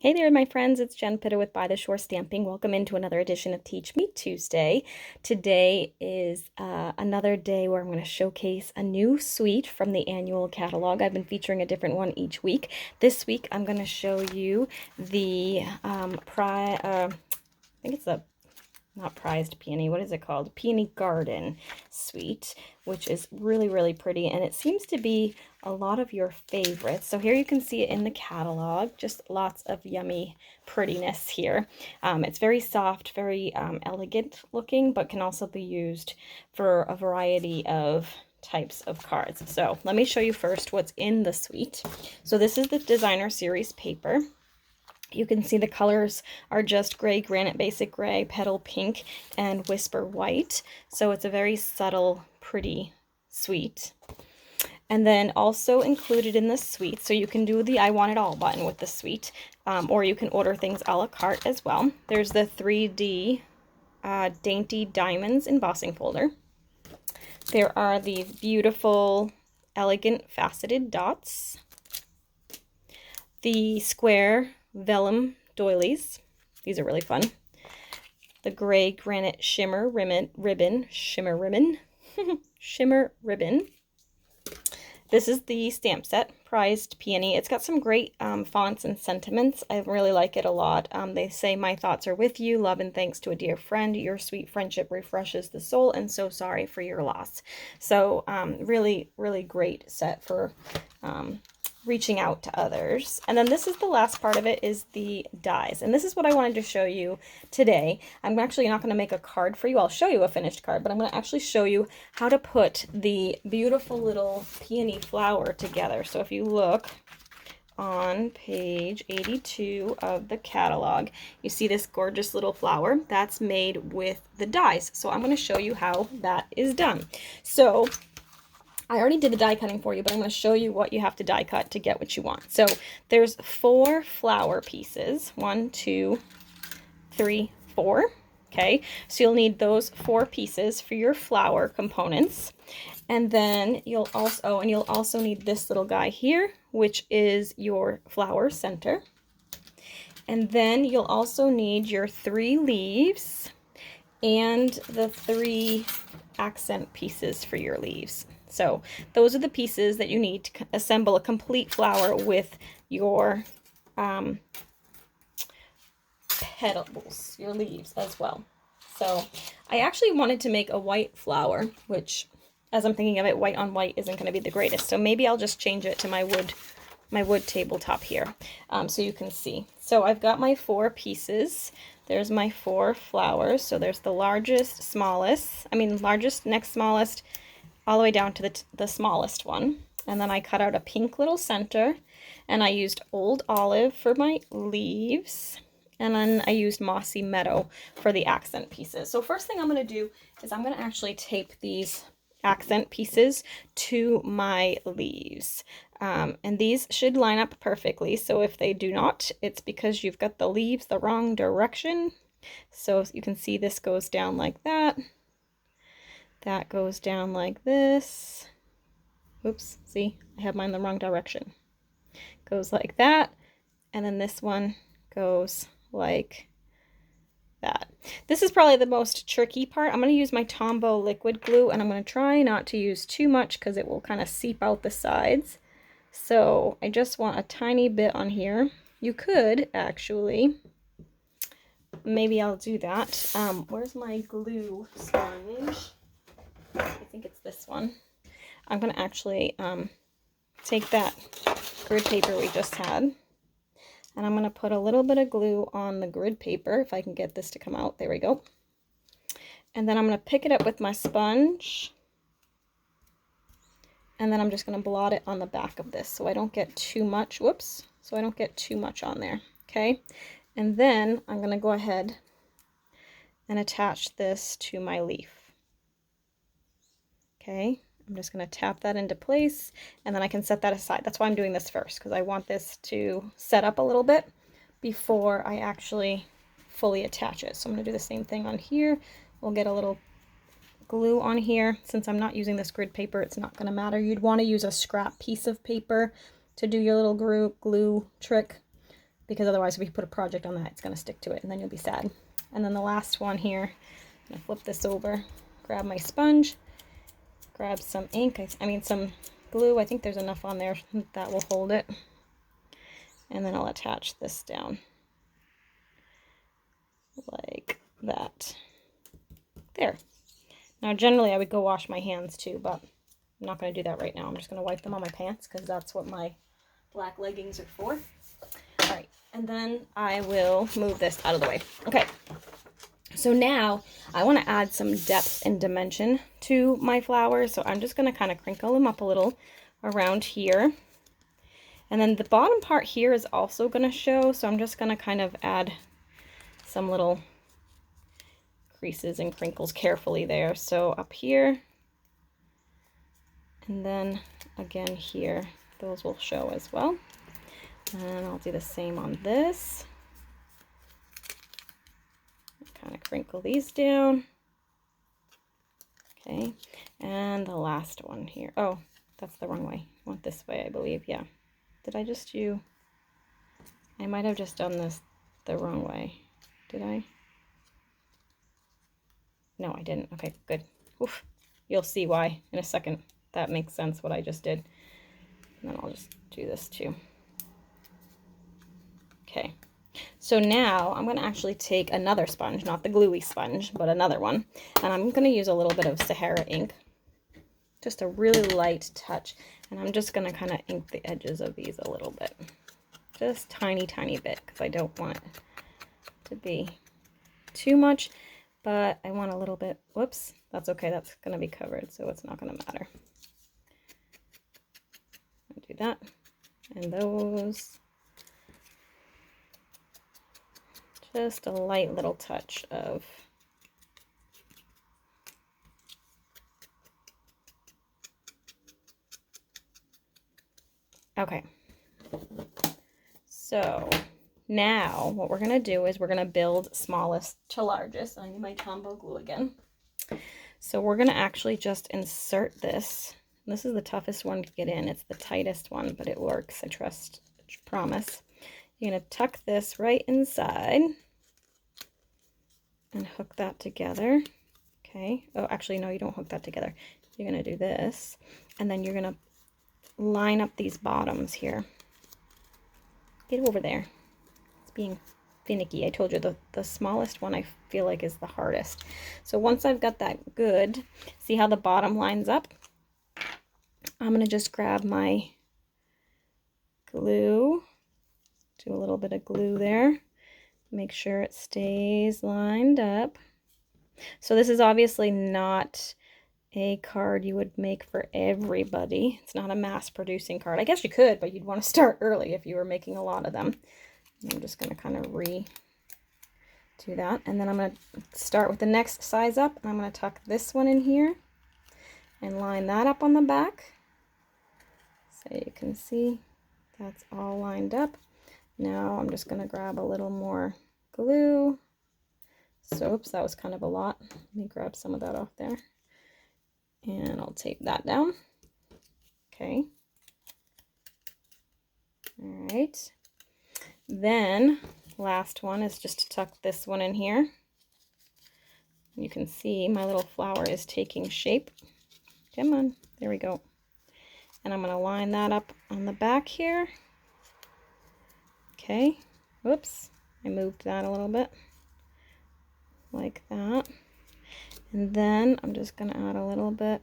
Hey there, my friends. It's Jen Pitta with By the Shore Stamping. Welcome into another edition of Teach Me Tuesday. Today is another day where I'm going to showcase a new suite from the annual catalog. I've been featuring a different one each week. This week, I'm going to show you the I think it's the not prized peony, what is it called? Peony Garden Suite, which is really, really pretty, and it seems to be a lot of your favorites. So here you can see it in the catalog, just lots of yummy prettiness here. It's very soft, very elegant looking, but can also be used for a variety of types of cards. So let me show you first what's in the suite. So this is the designer series paper. You can see the colors are just gray, granite basic gray, petal pink, and whisper white. So it's a very subtle, pretty suite. And then also included in the suite, so you can do the I Want It All button with the suite, or you can order things a la carte as well. There's the 3D Dainty Diamonds embossing folder. There are these beautiful, elegant faceted dots. The square vellum doilies. These are really fun. The gray granite shimmer ribbon. Shimmer ribbon. This is the stamp set, Prized Peony. It's got some great fonts and sentiments. I really like it a lot. They say, "My thoughts are with you. Love and thanks to a dear friend. Your sweet friendship refreshes the soul, and so sorry for your loss." So really, really great set for reaching out to others. And then this is the last part of it, is the dies. And this is what I wanted to show you today. I'm actually not going to make a card for you. I'll show you a finished card, but I'm going to actually show you how to put the beautiful little peony flower together. So if you look on page 82 of the catalog, you see this gorgeous little flower that's made with the dies. So I'm going to show you how that is done. So I already did the die cutting for you, but I'm going to show you what you have to die cut to get what you want. So there's 4 flower pieces. 1, 2, 3, 4. Okay, so you'll need those 4 pieces for your flower components. And then you'll also need this little guy here, which is your flower center. And then you'll also need your 3 leaves and the 3 accent pieces for your leaves. So those are the pieces that you need to assemble a complete flower with your petals, your leaves as well. So I actually wanted to make a white flower, which, as I'm thinking of it, white on white isn't going to be the greatest. So maybe I'll just change it to my wood tabletop here, so you can see. So I've got my 4 pieces. There's my 4 flowers. So there's the largest, largest, next smallest, all the way down to the smallest one. And then I cut out a pink little center, and I used Old Olive for my leaves. And then I used Mossy Meadow for the accent pieces. So first thing I'm going to do is I'm going to actually tape these accent pieces to my leaves. And these should line up perfectly. So if they do not, it's because you've got the leaves the wrong direction. So you can see this goes down like that. That goes down like this. Oops, see, I have mine the wrong direction. Goes like that. And then this one goes like that. This is probably the most tricky part. I'm going to use my Tombow liquid glue, and I'm going to try not to use too much because it will kind of seep out the sides. So I just want a tiny bit on here. You could actually, maybe I'll do that. Where's my glue sponge? I think it's this one. I'm going to actually take that grid paper we just had, and I'm going to put a little bit of glue on the grid paper, if I can get this to come out. There we go. And then I'm going to pick it up with my sponge, and then I'm just going to blot it on the back of this so I don't get too much, so I don't get too much on there, okay? And then I'm going to go ahead and attach this to my leaf. Okay, I'm just going to tap that into place, and then I can set that aside. That's why I'm doing this first, because I want this to set up a little bit before I actually fully attach it. So I'm going to do the same thing on here. We'll get a little glue on here. Since I'm not using this grid paper, it's not going to matter. You'd want to use a scrap piece of paper to do your little glue trick, because otherwise if we put a project on that, it's going to stick to it and then you'll be sad. And then the last one here, I'm going to flip this over, grab my sponge, grab some ink, I mean some glue. I think there's enough on there that will hold it. And then I'll attach this down like that. There. Now generally I would go wash my hands too, but I'm not going to do that right now. I'm just going to wipe them on my pants because that's what my black leggings are for. All right, and then I will move this out of the way. Okay, so now I want to add some depth and dimension to my flowers. So I'm just going to kind of crinkle them up a little around here. And then the bottom part here is also going to show. So I'm just going to kind of add some little creases and crinkles carefully there. So up here, and then again here, those will show as well. And I'll do the same on this. Kind of crinkle these down. Okay, and the last one here. Oh, that's the wrong way. I want this way, I believe. Yeah. Did I just do? I might have just done this the wrong way. Did I? No, I didn't. Okay, good. Oof. You'll see why in a second. That makes sense what I just did. And then I'll just do this too. Okay. So now I'm going to actually take another sponge, not the gluey sponge, but another one. And I'm going to use a little bit of Sahara ink. Just a really light touch. And I'm just going to kind of ink the edges of these a little bit. Just tiny, tiny bit because I don't want it to be too much. But I want a little bit. Whoops. That's okay. That's going to be covered, so it's not going to matter. I'll do that. And those. Just a light little touch of okay. So now what we're going to do is we're going to build smallest to largest. I need my combo glue again. So we're going to actually just insert this. This is the toughest one to get in. It's the tightest one, but it works. I trust, promise. You're going to tuck this right inside and hook that together. Okay. Oh, actually, no, you don't hook that together. You're going to do this, and then you're going to line up these bottoms here. Get over there. It's being finicky. I told you the smallest one I feel like is the hardest. So once I've got that good, see how the bottom lines up? I'm going to just grab my glue, do a little bit of glue there, make sure it stays lined up. So this is obviously not a card you would make for everybody. It's not a mass producing card. I guess you could, but you'd want to start early if you were making a lot of them. And I'm just going to kind of redo that. And then I'm going to start with the next size up, and I'm going to tuck this one in here and line that up on the back. So you can see that's all lined up. Now I'm just going to grab a little more glue. So, oops, that was kind of a lot. Let me grab some of that off there. And I'll tape that down. Okay. All right. Then, last one is just to tuck this one in here. You can see my little flower is taking shape. Come on. There we go. And I'm going to line that up on the back here. Okay. Whoops. I moved that a little bit. Like that. And then I'm just going to add a little bit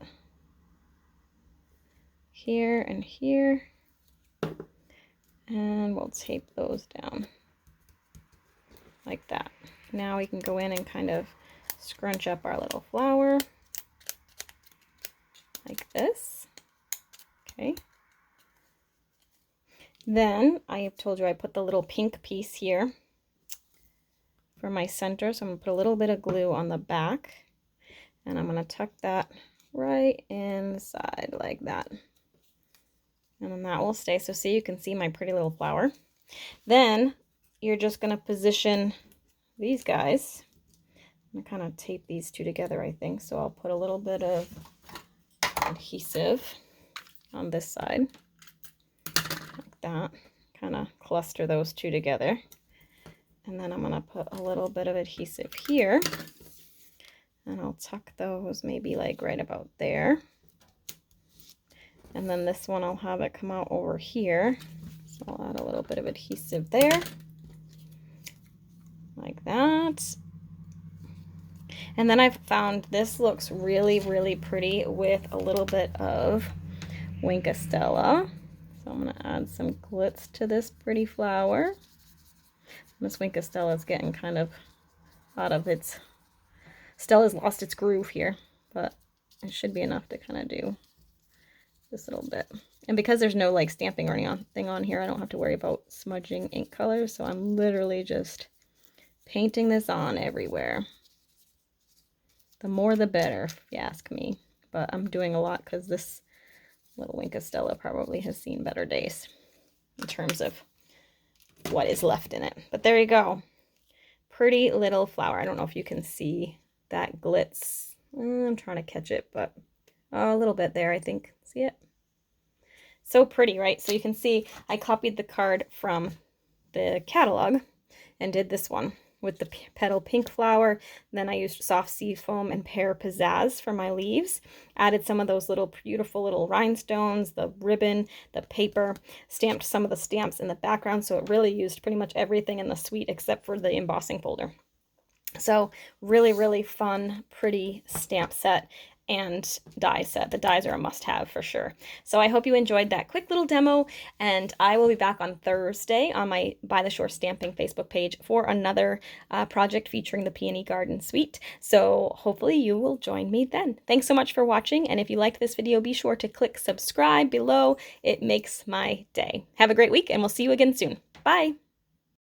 here and here. And we'll tape those down like that. Now we can go in and kind of scrunch up our little flower like this. Okay. Then I have told you I put the little pink piece here for my center. So I'm going to put a little bit of glue on the back. And I'm going to tuck that right inside like that. And then that will stay. So see, you can see my pretty little flower. Then you're just going to position these guys. I'm going to kind of tape these two together, I think. So I'll put a little bit of adhesive on this side. Like that. kind of cluster those two together. And then I'm going to put a little bit of adhesive here. And I'll tuck those maybe like right about there. And then this one I'll have it come out over here. So I'll add a little bit of adhesive there. Like that. And then I've found this looks really, really pretty with a little bit of Winkostella. So I'm going to add some glitz to this pretty flower. This Winkostella is getting kind of out of its... Stella's lost its groove here, but it should be enough to kind of do this little bit. And because there's no like stamping or anything on here, I don't have to worry about smudging ink colors. So I'm literally just painting this on everywhere. The more the better, if you ask me. But I'm doing a lot because this little Winkostella probably has seen better days in terms of what is left in it. But there you go. Pretty little flower. I don't know if you can see that glitz. I'm trying to catch it, but a little bit there, I think. See it? So pretty, right? So you can see I copied the card from the catalog and did this one with the petal pink flower. Then I used soft sea foam and pear pizzazz for my leaves. Added some of those little beautiful little rhinestones, the ribbon, the paper, stamped some of the stamps in the background. So it really used pretty much everything in the suite except for the embossing folder. So really, really fun, pretty stamp set and die set. The dies are a must-have for sure. So I hope you enjoyed that quick little demo, and I will be back on Thursday on my By the Shore Stamping Facebook page for another project featuring the Peony Garden Suite. So hopefully you will join me then. Thanks so much for watching, and if you liked this video, be sure to click subscribe below. It makes my day. Have a great week, and we'll see you again soon. Bye!